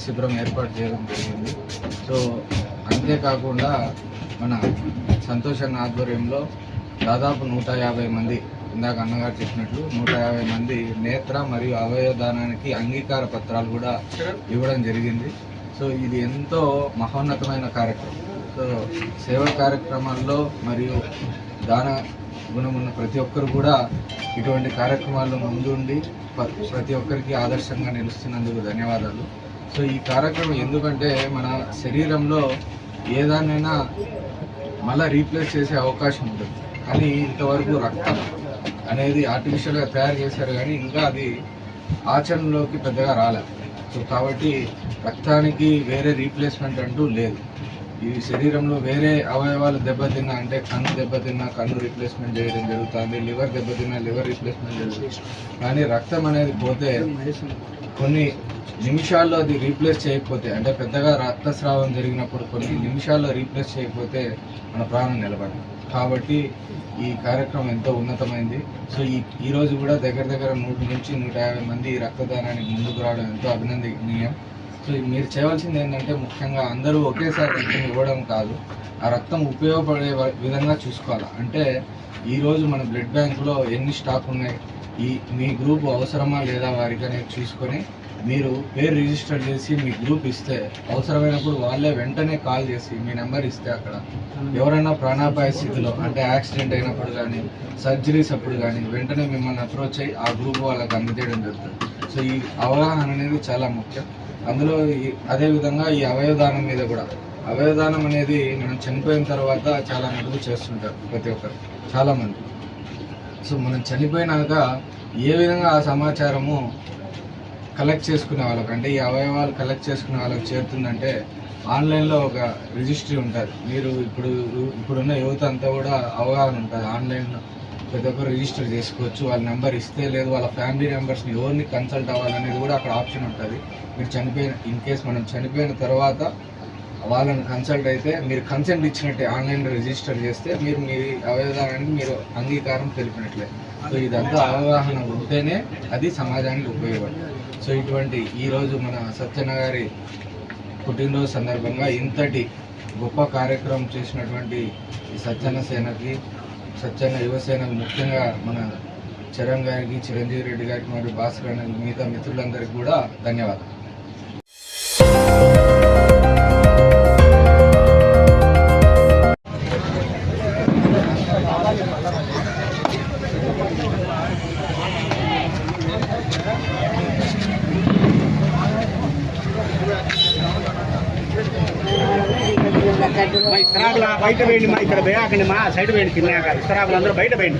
శిబిరం ఏర్పాటు చేయడం జరిగింది. సో అంతేకాకుండా మన సంతోష్ అన్న ఆధ్వర్యంలో దాదాపు 150 మంది, ఇందాక అన్నగారు చెప్పినట్లు 150 మంది నేత్ర మరియు అవయవ దానానికి అంగీకార పత్రాలు కూడా ఇవ్వడం జరిగింది. సో ఇది ఎంతో మహోన్నతమైన కార్యక్రమం. సో సేవా కార్యక్రమాల్లో మరియు దాన గుణమున్న ప్రతి ఒక్కరు కూడా ఇటువంటి కార్యక్రమాల్లో ముందుండి ప్రతి ఒక్కరికి ఆదర్శంగా నిలుస్తున్నందుకు ధన్యవాదాలు. సో ఈ కార్యక్రమం ఎందుకంటే మన శరీరంలో ఏదానైనా మళ్ళీ రీప్లేస్ చేసే అవకాశం ఉంటుంది, కానీ ఇంతవరకు రక్తం అనేది ఆర్టిఫిషియల్గా తయారు చేశారు, కానీ ఇంకా అది ఆచరణలోకి పెద్దగా రాలేదు. సో కాబట్టి రక్తానికి వేరే రీప్లేస్మెంట్ అంటూ లేదు. ఈ శరీరంలో వేరే అవయవాలు దెబ్బతిన్నా, అంటే కన్ను దెబ్బతిన్నా కన్ను రీప్లేస్మెంట్ చేయడం జరుగుతుంది, లివర్ దెబ్బతిన్నా లివర్ రీప్లేస్మెంట్ జరుగుతుంది. కానీ రక్తం అనేది పోతే కొన్ని నిమిషాల్లో అది రీప్లేస్ చేయకపోతే, అంటే పెద్దగా రక్తస్రావం జరిగినప్పుడు కొన్ని నిమిషాల్లో రీప్లేస్ చేయకపోతే మన ప్రాణం నిలబడదు. కాబట్టి ఈ కార్యక్రమం ఎంతో ఉన్నతమైంది. సో ఈరోజు కూడా దగ్గర 100 నుంచి 150 మంది రక్తదానానికి ముందుకు రావడం ఎంతో అభినందనీయం. సో మీరు చేయవలసింది ఏంటంటే ముఖ్యంగా అందరూ ఒకేసారి రక్తం ఇవ్వడం కాదు, ఆ రక్తం ఉపయోగపడే విధంగా చూసుకోవాలి. అంటే ఈరోజు మన బ్లడ్ బ్యాంకులో ఎన్ని స్టాక్ ఉన్నాయి, మీ గ్రూప్ అవసరమా లేదా వారికి అనేది చూసుకొని మీరు పేరు రిజిస్టర్ చేసి మీ గ్రూప్ ఇస్తే అవసరమైనప్పుడు వాళ్ళే వెంటనే కాల్ చేసి మీ నెంబర్ ఇస్తే అక్కడ ఎవరైనా ప్రాణాపాయ స్థితిలో, అంటే యాక్సిడెంట్ అయినప్పుడు కానీ సర్జరీస్ అప్పుడు కానీ వెంటనే మిమ్మల్ని అప్రోచ్ అయ్యి ఆ గ్రూప్ వాళ్ళకి అందజేయడం జరుగుతుంది. సో ఈ అవగాహన అనేది చాలా ముఖ్యం. అందులో అదేవిధంగా ఈ అవయవదానం మీద కూడా, అవయవదానం అనేది మనం చనిపోయిన తర్వాత చాలా మటుకు చేస్తుంటారు ప్రతి ఒక్కరు, చాలామంది. సో మనం చనిపోయినాక ఏ విధంగా ఆ సమాచారము కలెక్ట్ చేసుకునే వాళ్ళకి, అంటే ఈ అవయవాలు కలెక్ట్ చేసుకునే వాళ్ళకి చేరుతుందంటే ఆన్లైన్లో ఒక రిజిస్ట్రీ ఉంటుంది. మీరు ఇప్పుడున్న యువత అంతా కూడా అవగాహన ఉంటుంది, ఆన్లైన్లో ప్రతి ఒక్కరు రిజిస్టర్ చేసుకోవచ్చు. వాళ్ళ నెంబర్ ఇస్తే, లేదు వాళ్ళ ఫ్యామిలీ మెంబర్స్ని ఎవరిని కన్సల్ట్ అవ్వాలనేది కూడా అక్కడ ఆప్షన్ ఉంటుంది. మీరు ఇన్ కేస్ మనం చనిపోయిన తర్వాత వాళ్ళని కన్సల్ట్ అయితే మీరు కన్సెంట్ ఇచ్చినట్టే, ఆన్లైన్లో రిజిస్టర్ చేస్తే మీరు మీ అవయవదానానికి మీరు అంగీకారం తెలిపినట్లే. సో ఇదంతా అవగాహన ఉంటేనే అది సమాజానికి ఉపయోగపడుతుంది. సో ఇటువంటి ఈరోజు మన సత్యన్న గారి పుట్టినరోజు సందర్భంగా ఇంతటి గొప్ప కార్యక్రమం చేసినటువంటి ఈ సత్యన్న సేనకి, సత్యన్న యువసేనకు, ముఖ్యంగా మన చరణ్ గారికి, చిరంజీవి రెడ్డి గారికి మరియు భాస్కర్ అనే మిగతా మిత్రులందరికీ కూడా ధన్యవాదాలు. బయట వేయండి, ఇక్కడ వేయకండి, మా సైడ్ వేయండి, తిన్నాక ఇస్తరాకులు అందరూ బయట వేయండి.